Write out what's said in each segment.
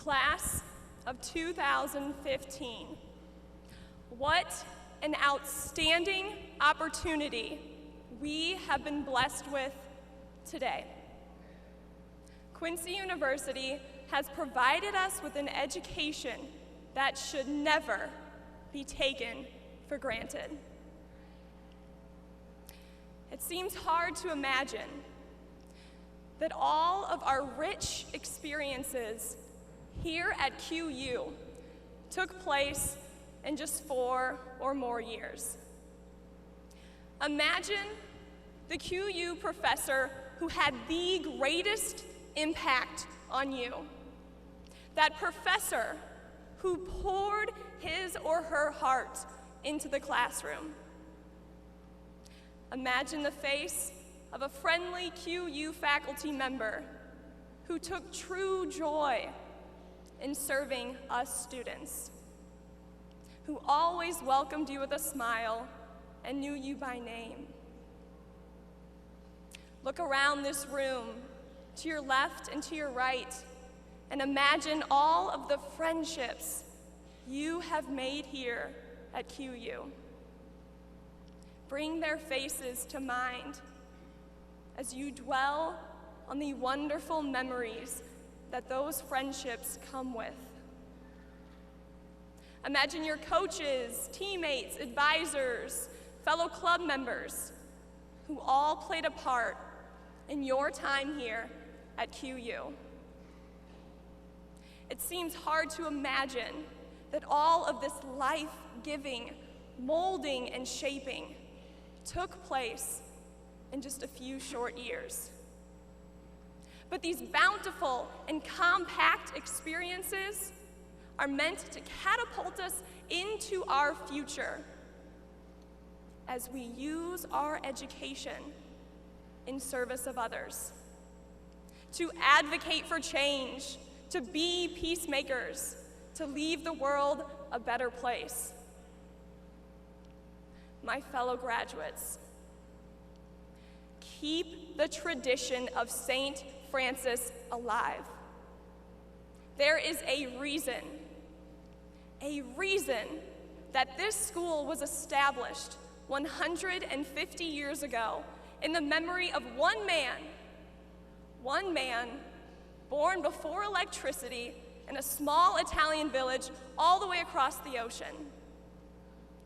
Class of 2015, what an outstanding opportunity we have been blessed with today. Quincy University has provided us with an education that should never be taken for granted. It seems hard to imagine that all of our rich experiences here at QU took place in just 4 or more years. Imagine the QU professor who had the greatest impact on you. That professor who poured his or her heart into the classroom. Imagine the face of a friendly QU faculty member who took true joy in serving us students, who always welcomed you with a smile and knew you by name. Look around this room, to your left and to your right, and imagine all of the friendships you have made here at QU. Bring their faces to mind as you dwell on the wonderful memories that those friendships come with. Imagine your coaches, teammates, advisors, fellow club members who all played a part in your time here at QU. It seems hard to imagine that all of this life-giving, molding, and shaping took place in just a few short years. But these bountiful and compact experiences are meant to catapult us into our future as we use our education in service of others, to advocate for change, to be peacemakers, to leave the world a better place. My fellow graduates, keep the tradition of St. Francis alive. There is a reason that this school was established 150 years ago in the memory of one man born before electricity in a small Italian village all the way across the ocean.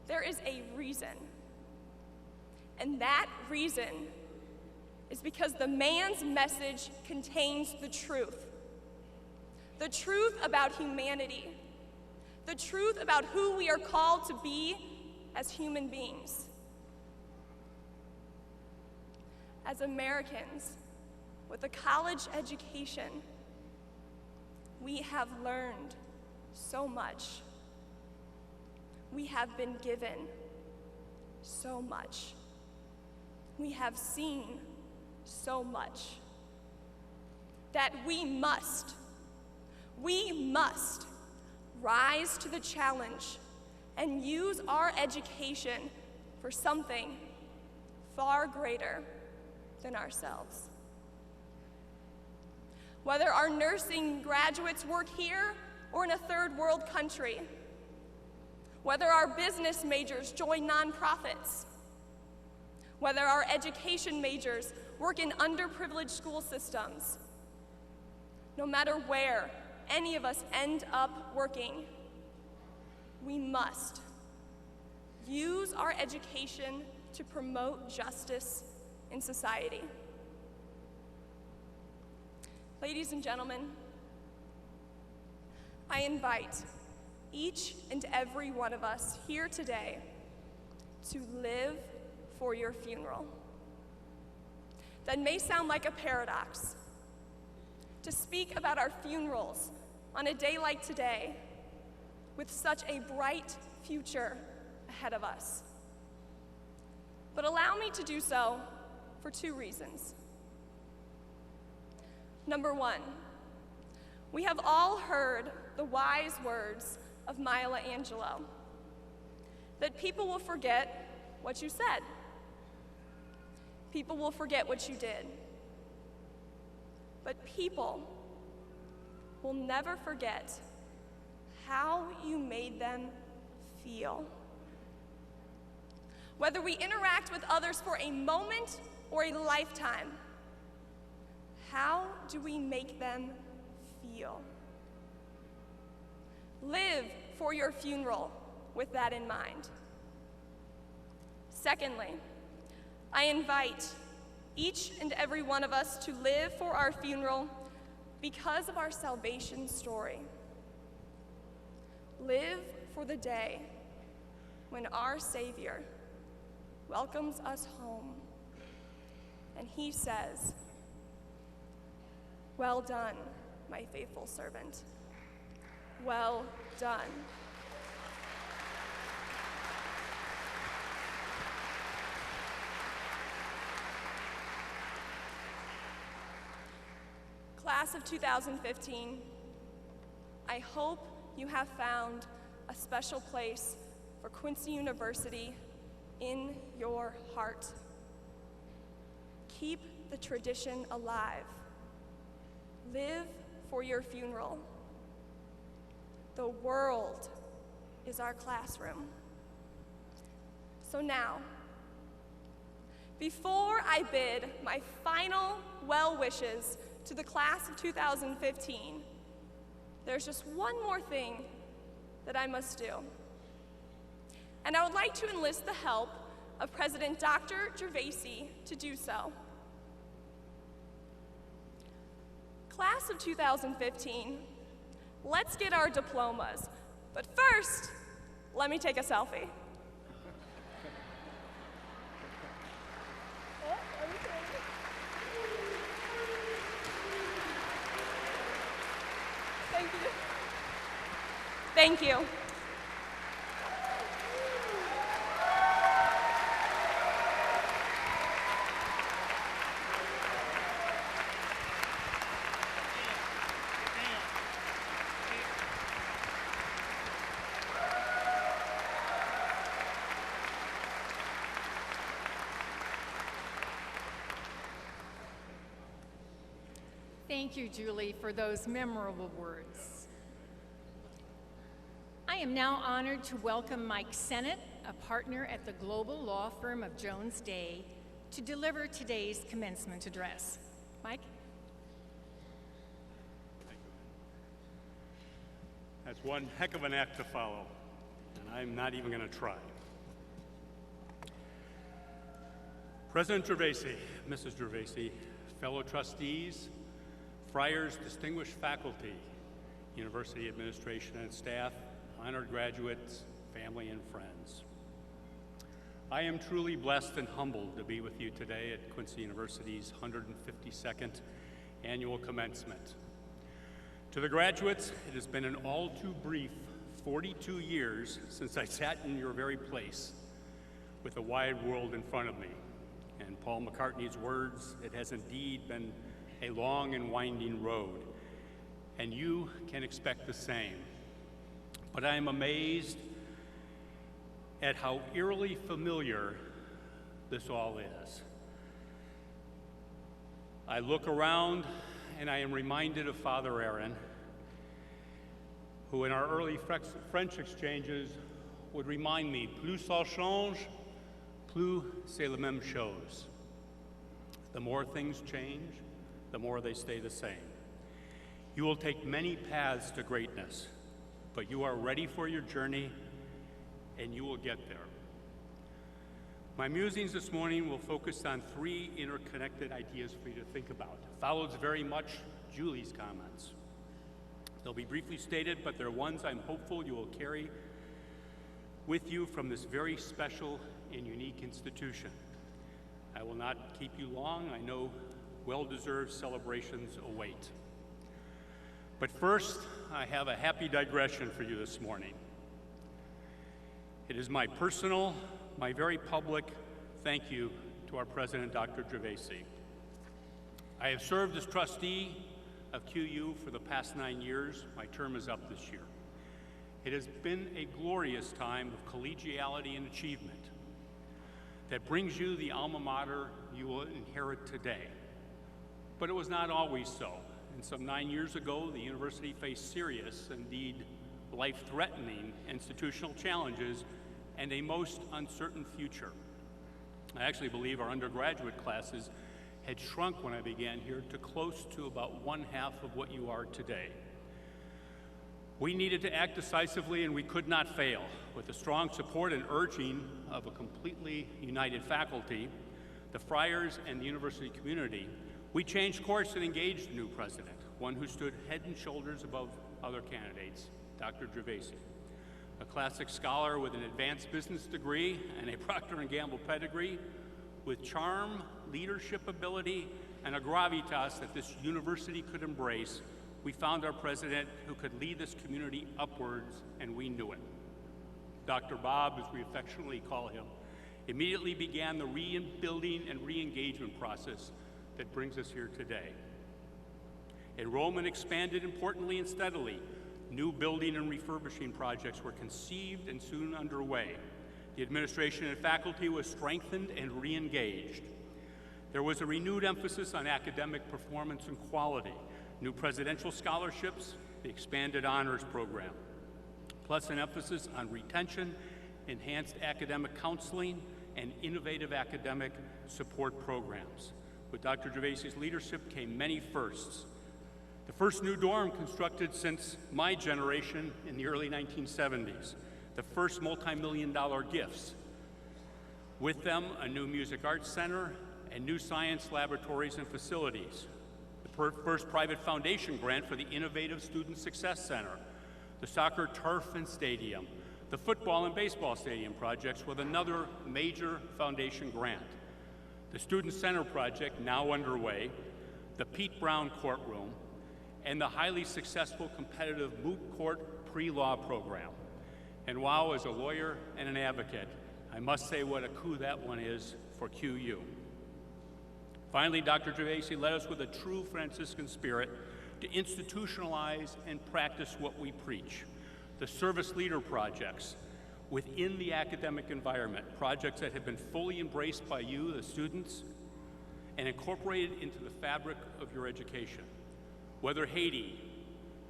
There is a reason, and that reason is because the man's message contains the truth about humanity, the truth about who we are called to be as human beings. As Americans with a college education, we have learned so much. We have been given so much. We have seen so much that we must rise to the challenge and use our education for something far greater than ourselves. Whether our nursing graduates work here or in a third world country, whether our business majors join nonprofits, whether our education majors work in underprivileged school systems, no matter where any of us end up working, we must use our education to promote justice in society. Ladies and gentlemen, I invite each and every one of us here today to live for your funeral. That may sound like a paradox, to speak about our funerals on a day like today with such a bright future ahead of us. But allow me to do so for 2 reasons. Number 1, we have all heard the wise words of Maya Angelou, that people will forget what you said. People will forget what you did. But people will never forget how you made them feel. Whether we interact with others for a moment or a lifetime, how do we make them feel? Live for your funeral with that in mind. Secondly, I invite each and every one of us to live for our funeral because of our salvation story. Live for the day when our Savior welcomes us home and he says, "Well done, my faithful servant. Well done." Class of 2015, I hope you have found a special place for Quincy University in your heart. Keep the tradition alive. Live for your funeral. The world is our classroom. So now, before I bid my final well wishes to the class of 2015, there's just one more thing that I must do. And I would like to enlist the help of President Dr. Gervasi to do so. Class of 2015, let's get our diplomas. But first, let me take a selfie. Thank you. Thank you. Thank you, Julie, for those memorable words. I am now honored to welcome Mike Sennett, a partner at the global law firm of Jones Day, to deliver today's commencement address. Mike? Thank you. That's one heck of an act to follow, and I'm not even going to try. President Gervasi, Mrs. Gervasi, fellow trustees, Friars, distinguished faculty, university administration and staff, honored graduates, family and friends. I am truly blessed and humbled to be with you today at Quincy University's 152nd annual commencement. To the graduates, it has been an all too brief 42 years since I sat in your very place with a wide world in front of me. And Paul McCartney's words, it has indeed been a long and winding road, and you can expect the same. But I am amazed at how eerily familiar this all is. I look around and I am reminded of Father Aaron, who in our early French exchanges would remind me, plus ça change, plus c'est la même chose. The more things change, the more they stay the same. You will take many paths to greatness, but you are ready for your journey, and you will get there. My musings this morning will focus on three interconnected ideas for you to think about. It follows very much Julie's comments. They'll be briefly stated, but they're ones I'm hopeful you will carry with you from this very special and unique institution. I will not keep you long. I know well-deserved celebrations await. But first, I have a happy digression for you this morning. It is my personal, my very public thank you to our president, Dr. Gervasi. I have served as trustee of QU for the past 9 years. My term is up this year. It has been a glorious time of collegiality and achievement that brings you the alma mater you will inherit today. But it was not always so, and some 9 years ago, the university faced serious, indeed life-threatening institutional challenges and a most uncertain future. I actually believe our undergraduate classes had shrunk when I began here to close to about 1/2 of what you are today. We needed to act decisively, and we could not fail. With the strong support and urging of a completely united faculty, the Friars, and the university community, we changed course and engaged a new president, one who stood head and shoulders above other candidates, Dr. Gervasi, a classic scholar with an advanced business degree and a Procter & Gamble pedigree, with charm, leadership ability, and a gravitas that this university could embrace. We found our president who could lead this community upwards, and we knew it. Dr. Bob, as we affectionately call him, immediately began the rebuilding and re-engagement process that brings us here today. Enrollment expanded importantly and steadily. New building and refurbishing projects were conceived and soon underway. The administration and faculty was strengthened and re-engaged. There was a renewed emphasis on academic performance and quality, new presidential scholarships, the expanded honors program, plus an emphasis on retention, enhanced academic counseling, and innovative academic support programs. With Dr. Gervasi's leadership came many firsts. The first new dorm constructed since my generation in the early 1970s, the first multi-million-dollar gifts. With them, a new music arts center and new science laboratories and facilities. The first private foundation grant for the Innovative Student Success Center, the soccer turf and stadium, the football and baseball stadium projects with another major foundation grant, the Student Center project now underway, the Pete Brown courtroom, and the highly successful competitive moot court pre-law program. And wow, as a lawyer and an advocate, I must say what a coup that one is for QU. Finally, Dr. Gervasi led us with a true Franciscan spirit to institutionalize and practice what we preach. The service leader projects within the academic environment, projects that have been fully embraced by you, the students, and incorporated into the fabric of your education. Whether Haiti,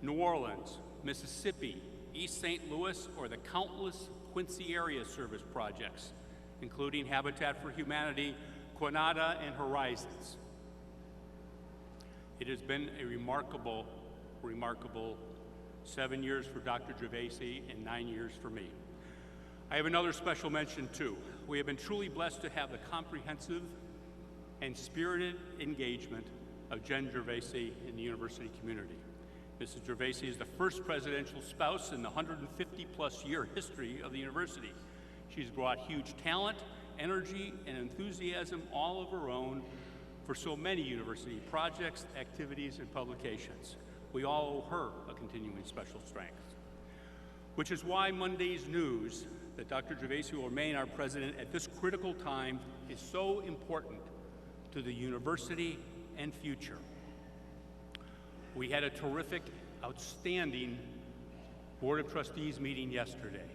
New Orleans, Mississippi, East St. Louis, or the countless Quincy area service projects, including Habitat for Humanity, Quinata, and Horizons. It has been a remarkable 7 years for Dr. Gervasi and 9 years for me. I have another special mention too. We have been truly blessed to have the comprehensive and spirited engagement of Jen Gervasi in the university community. Mrs. Gervasi is the first presidential spouse in the 150-plus year history of the university. She's brought huge talent, energy, and enthusiasm all of her own for so many university projects, activities, and publications. We all owe her a continuing special strength, which is why Monday's news that Dr. Gervasi will remain our president at this critical time is so important to the university and future. We had a terrific, outstanding Board of Trustees meeting yesterday.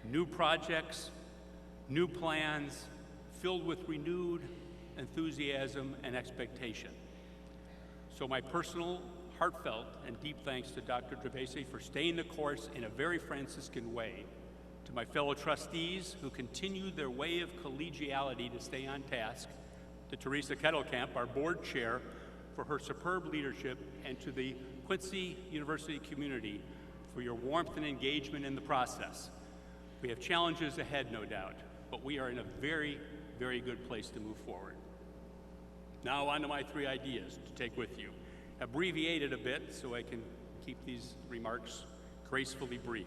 New projects, new plans, filled with renewed enthusiasm and expectation. So my personal, heartfelt, and deep thanks to Dr. Gervasi for staying the course in a very Franciscan way. To my fellow trustees who continued their way of collegiality to stay on task. To Teresa Kettlekamp, our board chair, for her superb leadership, and to the Quincy University community for your warmth and engagement in the process. We have challenges ahead, no doubt, but we are in a very, very good place to move forward. Now on to my 3 ideas to take with you. Abbreviated a bit so I can keep these remarks gracefully brief.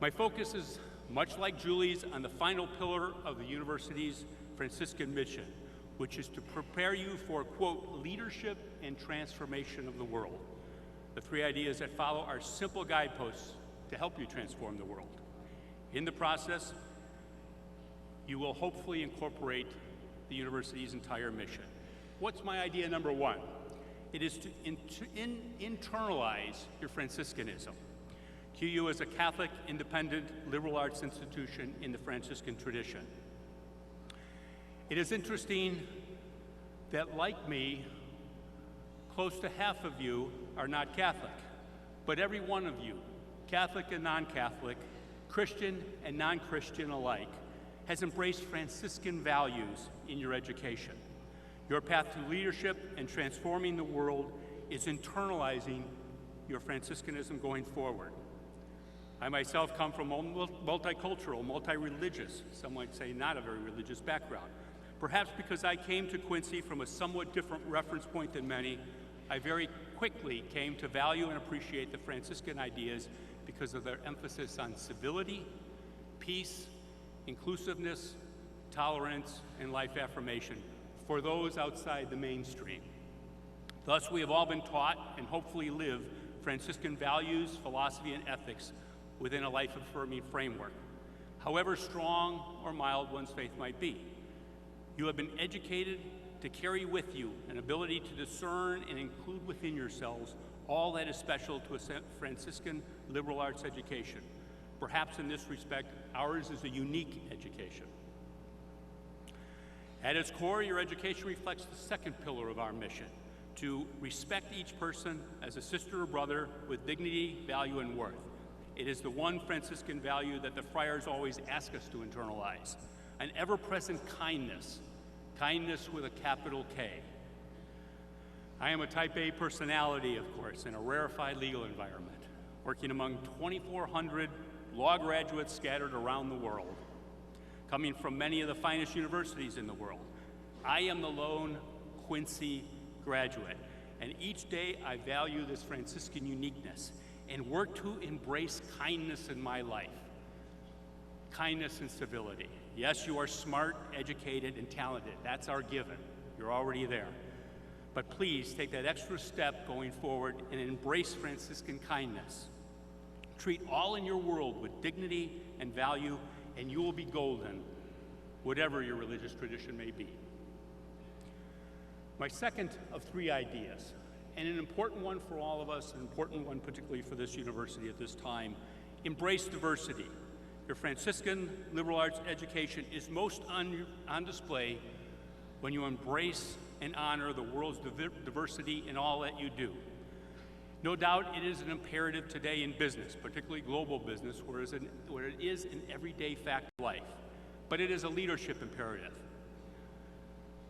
My focus is, much like Julie's, on the final pillar of the university's Franciscan mission, which is to prepare you for, quote, leadership and transformation of the world. The 3 ideas that follow are simple guideposts to help you transform the world. In the process, you will hopefully incorporate the university's entire mission. What's my idea number 1? It is to internalize your Franciscanism. QU is a Catholic, independent, liberal arts institution in the Franciscan tradition. It is interesting that, like me, Close to half of you are not Catholic, but every one of you, Catholic and non-Catholic, Christian and non-Christian alike, has embraced Franciscan values in your education. Your path to leadership and transforming the world is internalizing your Franciscanism going forward. I myself come from a multicultural, multi-religious, some might say not a very religious background. Perhaps because I came to Quincy from a somewhat different reference point than many, I very quickly came to value and appreciate the Franciscan ideas because of their emphasis on civility, peace, inclusiveness, tolerance, and life affirmation for those outside the mainstream. Thus, we have all been taught and hopefully live Franciscan values, philosophy, and ethics within a life-affirming framework, however strong or mild one's faith might be. You have been educated to carry with you an ability to discern and include within yourselves all that is special to a Franciscan liberal arts education. Perhaps in this respect, ours is a unique education. At its core, your education reflects the second pillar of our mission, to respect each person as a sister or brother with dignity, value, and worth. It is the one Franciscan value that the friars always ask us to internalize, an ever-present kindness, kindness with a capital K. I am a type A personality, of course, in a rarefied legal environment, working among 2,400 law graduates scattered around the world, coming from many of the finest universities in the world. I am the lone Quincy graduate, and each day I value this Franciscan uniqueness and work to embrace kindness in my life. Kindness and civility. Yes, you are smart, educated, and talented. That's our given. You're already there. But please take that extra step going forward and embrace Franciscan kindness. Treat all in your world with dignity and value, and you will be golden, whatever your religious tradition may be. My second of three ideas, and an important one for all of us, an important one particularly for this university at this time, embrace diversity. Your Franciscan liberal arts education is most on display when you embrace and honor the world's diversity in all that you do. No doubt it is an imperative today in business, particularly global business, where it is an everyday fact of life. But it is a leadership imperative.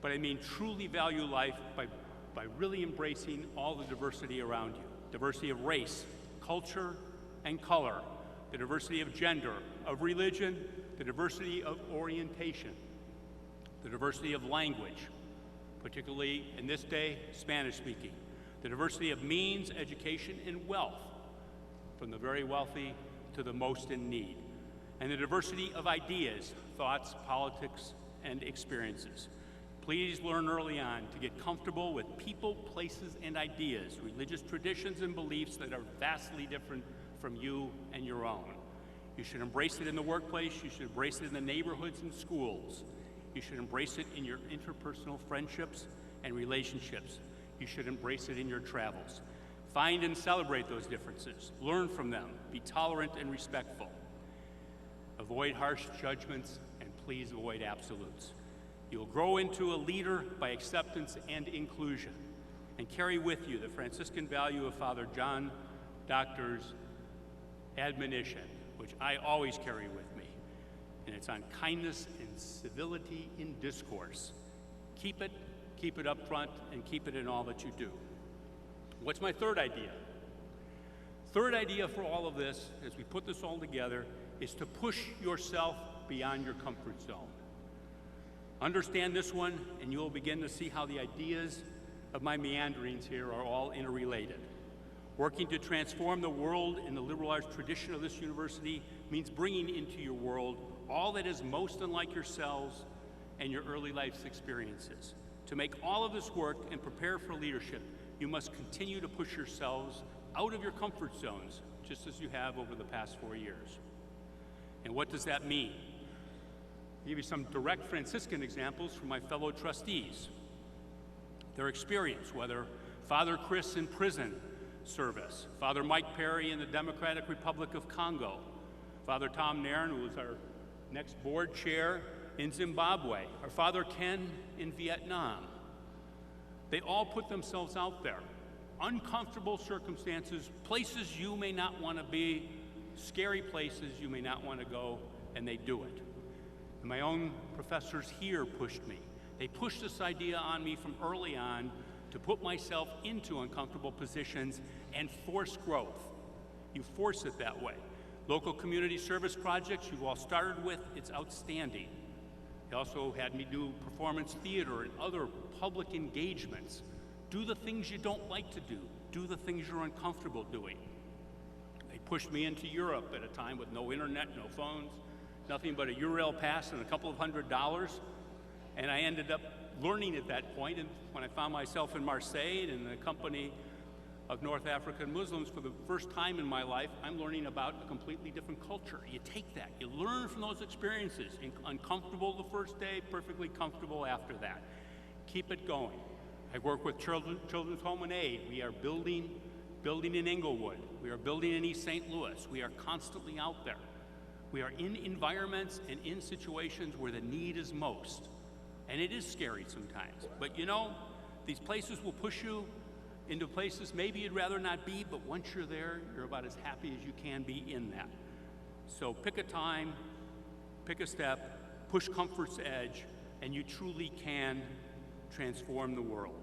But I mean truly value life by really embracing all the diversity around you. Diversity of race, culture, and color. The diversity of gender, of religion, the diversity of orientation, the diversity of language, particularly in this day, Spanish speaking, the diversity of means, education, and wealth, from the very wealthy to the most in need, and the diversity of ideas, thoughts, politics, and experiences. Please learn early on to get comfortable with people, places, and ideas, religious traditions and beliefs that are vastly different from you and your own. You should embrace it in the workplace. You should embrace it in the neighborhoods and schools. You should embrace it in your interpersonal friendships and relationships. You should embrace it in your travels. Find and celebrate those differences. Learn from them. Be tolerant and respectful. Avoid harsh judgments, and please avoid absolutes. You'll grow into a leader by acceptance and inclusion, and carry with you the Franciscan value of Father John Doctor's admonition, which I always carry with me, and it's on kindness and civility in discourse. Keep it up front, and keep it in all that you do. What's my third idea? Third idea for all of this, as we put this all together, is to push yourself beyond your comfort zone. Understand this one, and you will begin to see how the ideas of my meanderings here are all interrelated. Working to transform the world in the liberal arts tradition of this university means bringing into your world all that is most unlike yourselves and your early life's experiences. To make all of this work and prepare for leadership, you must continue to push yourselves out of your comfort zones, just as you have over the past 4 years. And what does that mean? I'll give you some direct Franciscan examples from my fellow trustees. Their experience, whether Father Chris in prison service, Father Mike Perry in the Democratic Republic of Congo, Father Tom Nairn, who is our next board chair in Zimbabwe, or Father Ken in Vietnam. They all put themselves out there uncomfortable circumstances, places you may not want to be, scary places you may not want to go, and they do it. And my own professors here pushed me. They pushed this idea on me from early on to put myself into uncomfortable positions and force growth. You force it that way. Local community service projects you've all started with, it's outstanding. They also had me do performance theater and other public engagements. Do the things you don't like to do. Do the things you're uncomfortable doing. They pushed me into Europe at a time with no internet, no phones, nothing but a URL pass and a couple of $100. And I ended up learning at that point, and when I found myself in Marseille in the company of North African Muslims for the first time in my life, I'm learning about a completely different culture. You take that, you learn from those experiences. Uncomfortable the first day, perfectly comfortable after that. Keep it going. I work with Children's Home and Aid. We are building in Inglewood. We are building in East St. Louis. We are constantly out there. We are in environments and in situations where the need is most. And it is scary sometimes. But you know, these places will push you into places maybe you'd rather not be, but once you're there, you're about as happy as you can be in that. So pick a time, pick a step, push comfort's edge, and you truly can transform the world.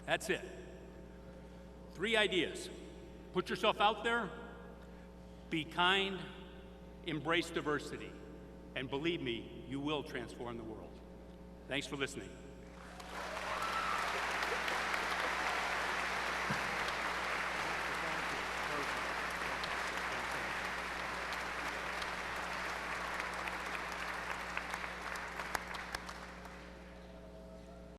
That's it. 3 ideas. Put yourself out there, be kind, embrace diversity, and believe me, you will transform the world. Thanks for listening.